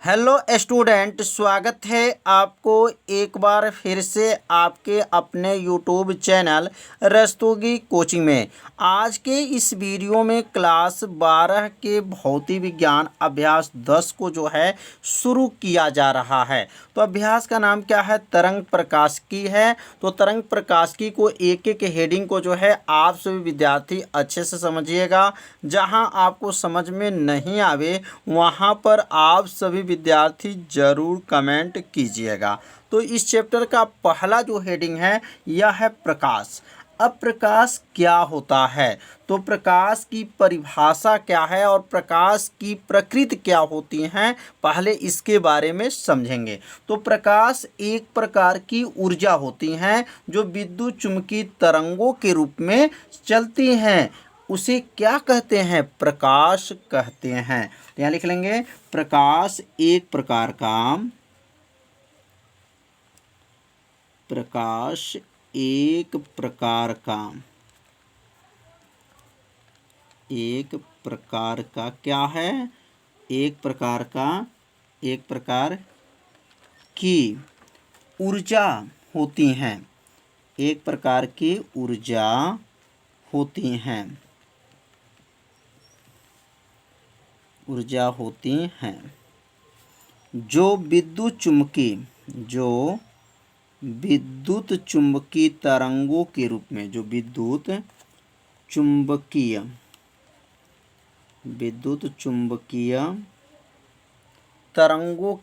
Hello student, स्वागत है आपको एक बार फिर से आपके अपने यूट्यूब चैनल रस्तोगी कोचिंग में। आज के इस वीडियो में क्लास 12 के भौतिक विज्ञान अभ्यास 10 को जो है शुरू किया जा रहा है। तो अभ्यास का नाम क्या है? तरंग प्रकाशिकी है। तो तरंग प्रकाशिकी को एक एक हेडिंग को जो है आप सभी विद्यार्थी अच्छे से समझिएगा। जहां आपको समझ में नहीं आवे वहां पर आप सभी विद्यार्थी जरूर कमेंट कीजिएगा। तो इस चैप्टर का पहला जो हेडिंग है यह है प्रकाश। अब प्रकाश क्या होता है, तो प्रकाश की परिभाषा क्या है और प्रकाश की प्रकृति क्या होती है, पहले इसके बारे में समझेंगे। तो प्रकाश एक प्रकार की ऊर्जा होती है जो विद्युत चुम्बकीय तरंगों के रूप में चलती हैं। उसे क्या कहते हैं? प्रकाश कहते हैं। तो यहाँ लिख लेंगे प्रकाश एक प्रकार का क्या है? एक प्रकार की ऊर्जा होती हैं। एक प्रकार की ऊर्जा होती हैं जो विद्युत चुम्बकीय तरंगों के रूप में, विद्युत चुम्बकीय तरंगों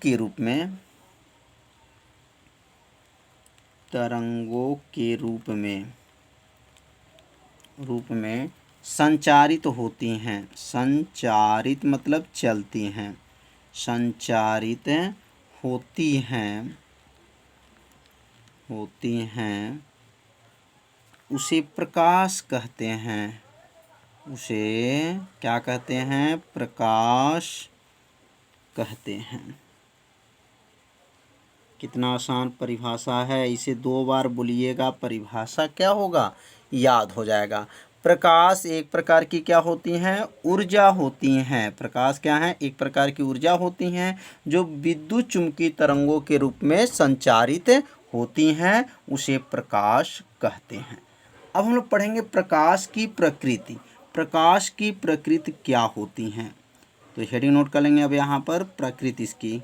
रूप में संचारित होती हैं। संचारित मतलब चलती हैं। संचारित होती हैं उसे प्रकाश कहते हैं। उसे क्या कहते हैं? प्रकाश कहते हैं। कितना आसान परिभाषा है, इसे 2 बार बोलिएगा, परिभाषा क्या होगा याद हो जाएगा। प्रकाश एक प्रकार की क्या होती हैं? ऊर्जा होती हैं। प्रकाश क्या है? एक प्रकार की ऊर्जा होती हैं जो विद्युत चुम्बकीय तरंगों के रूप में संचारित होती हैं, उसे प्रकाश कहते हैं। अब हम लोग पढ़ेंगे प्रकाश की प्रकृति। प्रकाश की प्रकृति क्या होती हैं? तो हेडिंग नोट कर लेंगे। अब यहाँ पर प्रकृति इसकी,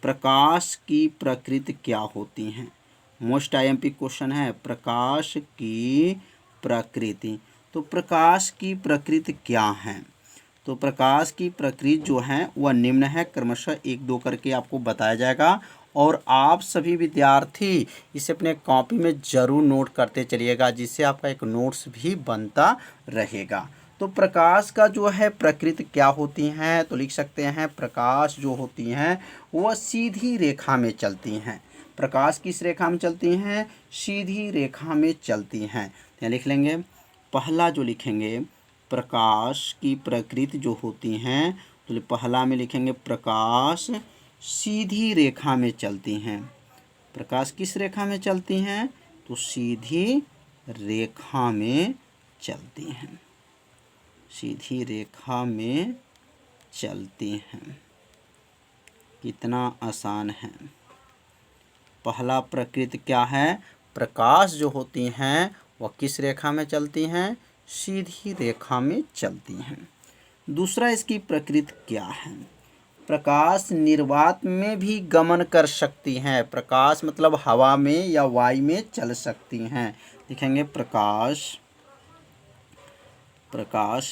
प्रकाश की प्रकृति क्या होती हैं? मोस्ट आईएमपी क्वेश्चन है, प्रकाश की प्रकृति। तो प्रकाश की प्रकृति क्या है? तो प्रकाश की प्रकृति जो है वह निम्न है। क्रमशः 1-2 करके आपको बताया जाएगा और आप सभी विद्यार्थी इसे अपने कॉपी में ज़रूर नोट करते चलिएगा, जिससे आपका एक नोट्स भी बनता रहेगा। तो प्रकाश का जो है प्रकृति क्या होती हैं, तो लिख सकते हैं प्रकाश जो होती हैं वह सीधी रेखा में चलती हैं। प्रकाश किस रेखा में चलती हैं? सीधी रेखा में चलती हैं। तो लिख लेंगे, पहला जो लिखेंगे प्रकाश की प्रकृति जो होती हैं, तो पहला में लिखेंगे प्रकाश सीधी रेखा में चलती हैं। प्रकाश किस रेखा में चलती हैं? तो सीधी रेखा में चलती हैं। सीधी रेखा में चलती हैं। कितना आसान है। पहला प्रकृति क्या है? प्रकाश जो होती हैं वह किस रेखा में चलती हैं? सीधी रेखा में चलती हैं। दूसरा इसकी प्रकृति क्या है? प्रकाश निर्वात में भी गमन कर सकती हैं। प्रकाश मतलब हवा में या वायु में चल सकती हैं। लिखेंगे प्रकाश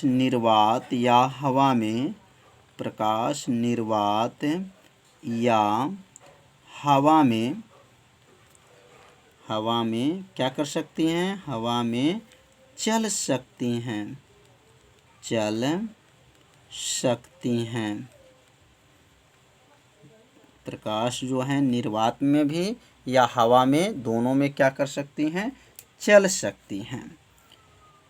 निर्वात या हवा में, प्रकाश निर्वात या हवा में क्या कर सकती हैं? हवा में चल सकती हैं। प्रकाश जो है निर्वात में भी या हवा में, दोनों में क्या कर सकती हैं? चल सकती हैं।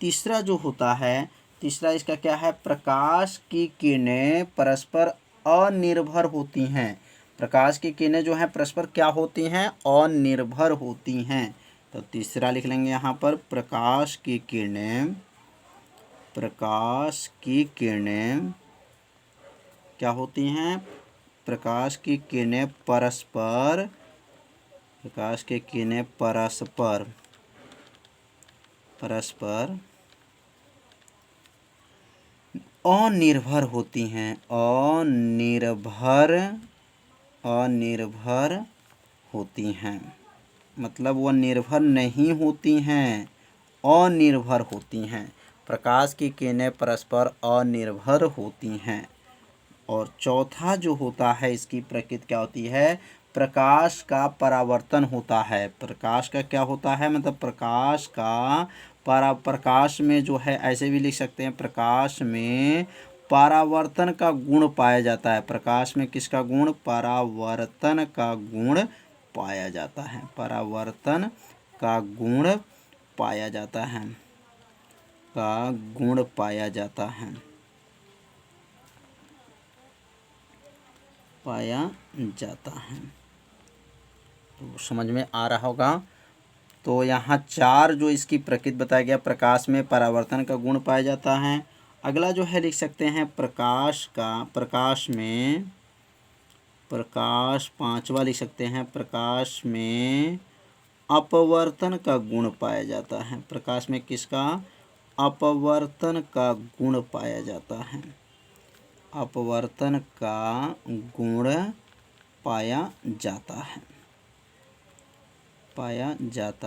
तीसरा जो होता है, तीसरा इसका क्या है? प्रकाश की किरणें परस्पर अनिर्भर होती हैं। प्रकाश की किरणें जो हैं परस्पर क्या होती हैं? अनिर्भर होती हैं। तो तीसरा लिख लेंगे यहाँ पर, प्रकाश की किरणें क्या होती हैं? प्रकाश की किरणें परस्पर अनिर्भर होती हैं, अनिर्भर होती हैं, मतलब वह निर्भर नहीं होती हैं, अनिर्भर होती हैं। प्रकाश की किरणें परस्पर अनिर्भर होती हैं। और चौथा जो होता है, इसकी प्रकृति क्या होती है, प्रकाश का परावर्तन होता है। प्रकाश का क्या होता है, मतलब प्रकाश में जो है, ऐसे भी लिख सकते हैं, प्रकाश में परावर्तन का गुण पाया जाता है। प्रकाश में किसका गुण, परावर्तन का गुण पाया जाता है, परावर्तन का गुण पाया जाता है, पाया जाता है। तो समझ में आ रहा होगा। तो यहाँ 4 जो इसकी प्रकृति बताया गया, प्रकाश में परावर्तन का गुण पाया जाता है। अगला जो है लिख सकते हैं पांचवा लिख सकते हैं, प्रकाश में अपवर्तन का गुण पाया जाता है। प्रकाश में किसका, अपवर्तन का गुण पाया जाता है, अपवर्तन का गुण पाया जाता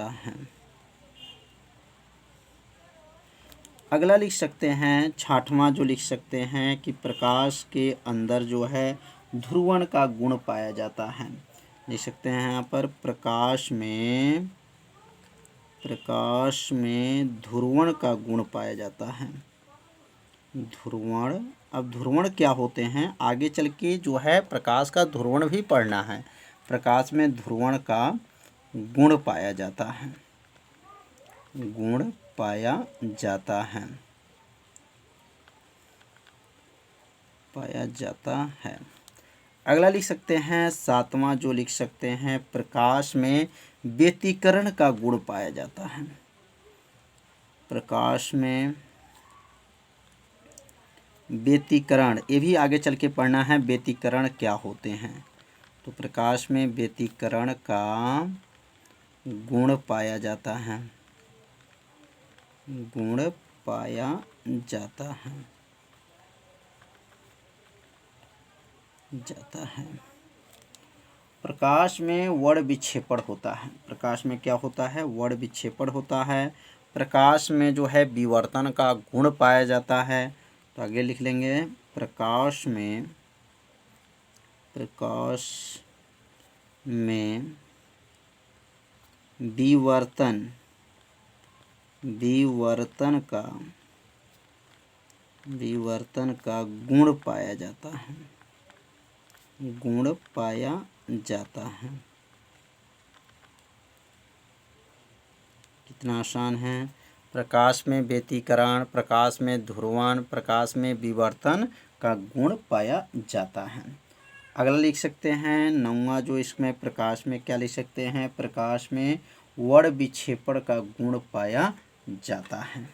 है। अगला लिख सकते हैं, छठवां जो लिख सकते हैं कि प्रकाश के अंदर जो है ध्रुवण का गुण पाया जाता है। लिख सकते हैं यहाँ पर, प्रकाश में ध्रुवण का गुण पाया जाता है। ध्रुवण, अब ध्रुवण क्या होते हैं, आगे चल के जो है प्रकाश का ध्रुवण भी पढ़ना है। प्रकाश में ध्रुवण का गुण पाया जाता है, पाया जाता है। अगला लिख सकते हैं, सातवां जो लिख सकते हैं, प्रकाश में व्यतिकरण का गुण पाया जाता है। प्रकाश में व्यतिकरण, ये भी आगे चल के पढ़ना है, व्यतिकरण क्या होते हैं। तो प्रकाश में व्यतिकरण का गुण पाया जाता है, प्रकाश में वर्ण विक्षेपण होता है। प्रकाश में क्या होता है, वर्ण विक्षेपण होता है। प्रकाश में जो है विवर्तन का गुण पाया जाता है। तो आगे लिख लेंगे, प्रकाश में विवर्तन का गुण पाया जाता है, कितना आसान है। प्रकाश में व्यतिकरण, प्रकाश में ध्रुवण, प्रकाश में विवर्तन का गुण पाया जाता है। अगला लिख सकते हैं, नौवां जो इसमें प्रकाश में क्या लिख सकते हैं, प्रकाश में वर्ण विक्षेपण का गुण पाया जाता है।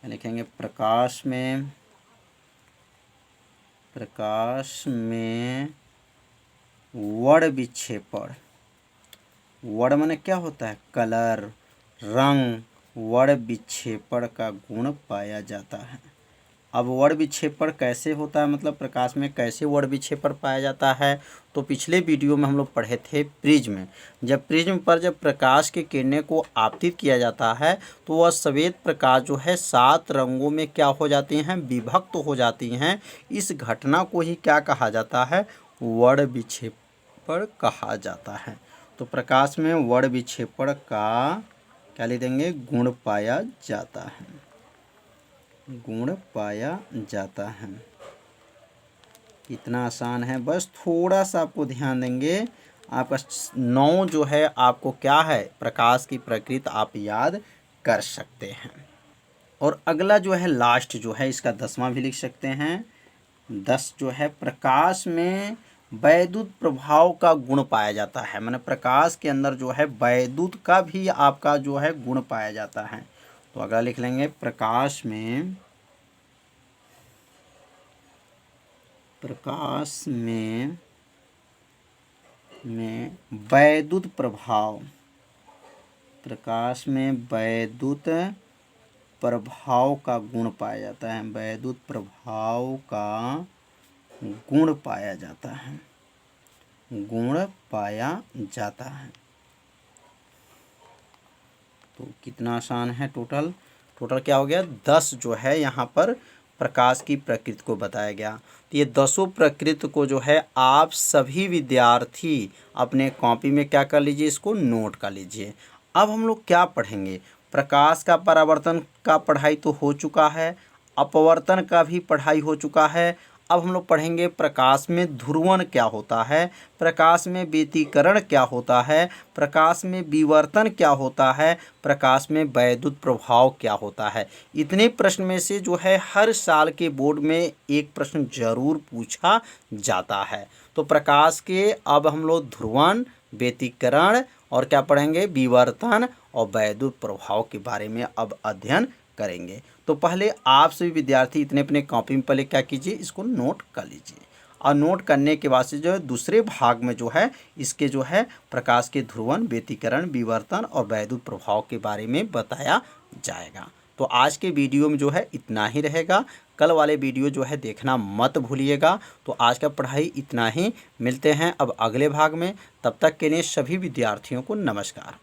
लिखेंगे, प्रकाश में वर्ण विक्षेपण, वर्ण माने क्या होता है, कलर, रंग, वर्ण विक्षेपण का गुण पाया जाता है। अब वर्ण विक्षेपण कैसे होता है, मतलब प्रकाश में कैसे वर्ण विक्षेपण पाया जाता है, तो पिछले वीडियो में हम लोग पढ़े थे प्रिज्म। जब प्रिज्म पर जब प्रकाश की किरणें को आपतित किया जाता है तो वह श्वेत प्रकाश जो है 7 रंगों में क्या हो जाती हैं, विभक्त हो जाती हैं। इस घटना को ही क्या कहा जाता है, वर्ण विक्षेपण कहा जाता है। तो प्रकाश में वर्ण विक्षेपण का क्या लिख देंगे, गुण पाया जाता है। इतना आसान है, बस थोड़ा सा आपको ध्यान देंगे। आपका 9 जो है आपको क्या है, प्रकाश की प्रकृति आप याद कर सकते हैं। और अगला जो है लास्ट जो है, इसका 10वां भी लिख सकते हैं। 10 जो है, प्रकाश में वैद्युत प्रभाव का गुण पाया जाता है। माने प्रकाश के अंदर जो है वैद्युत का भी आपका जो है गुण पाया जाता है। तो अगला लिख लेंगे, प्रकाश में में वैद्युत प्रभाव, प्रकाश में वैद्युत प्रभाव का गुण पाया जाता है, वैद्युत प्रभाव का गुण पाया जाता है, गुण पाया जाता है। तो कितना आसान है, टोटल क्या हो गया 10 जो है यहाँ पर प्रकाश की प्रकृति को बताया गया। तो ये 10 प्रकृति को जो है आप सभी विद्यार्थी अपने कॉपी में क्या कर लीजिए, इसको नोट कर लीजिए। अब हम लोग क्या पढ़ेंगे, प्रकाश का परावर्तन का पढ़ाई तो हो चुका है, अपवर्तन का भी पढ़ाई हो चुका है। अब हम लोग पढ़ेंगे प्रकाश में ध्रुवण क्या होता है, प्रकाश में व्यतिकरण क्या होता है, प्रकाश में विवर्तन क्या होता है, प्रकाश में वैद्युत प्रभाव क्या होता है। इतने प्रश्न में से जो है हर साल के बोर्ड में एक प्रश्न जरूर पूछा जाता है। तो प्रकाश के अब हम लोग ध्रुवण, व्यतिकरण और क्या पढ़ेंगे, विवर्तन और वैद्युत प्रभाव के बारे में अब अध्ययन करेंगे। तो पहले आप सभी विद्यार्थी इतने अपने कॉपी में पहले क्या कीजिए, इसको नोट कर लीजिए। और नोट करने के बाद से जो है दूसरे भाग में जो है इसके जो है प्रकाश के ध्रुवण, व्यतिकरण, विवर्तन और वैद्युत प्रभाव के बारे में बताया जाएगा। तो आज के वीडियो में जो है इतना ही रहेगा, कल वाले वीडियो जो है देखना मत भूलिएगा। तो आज का पढ़ाई इतना ही, मिलते हैं अब अगले भाग में, तब तक के लिए सभी विद्यार्थियों को नमस्कार।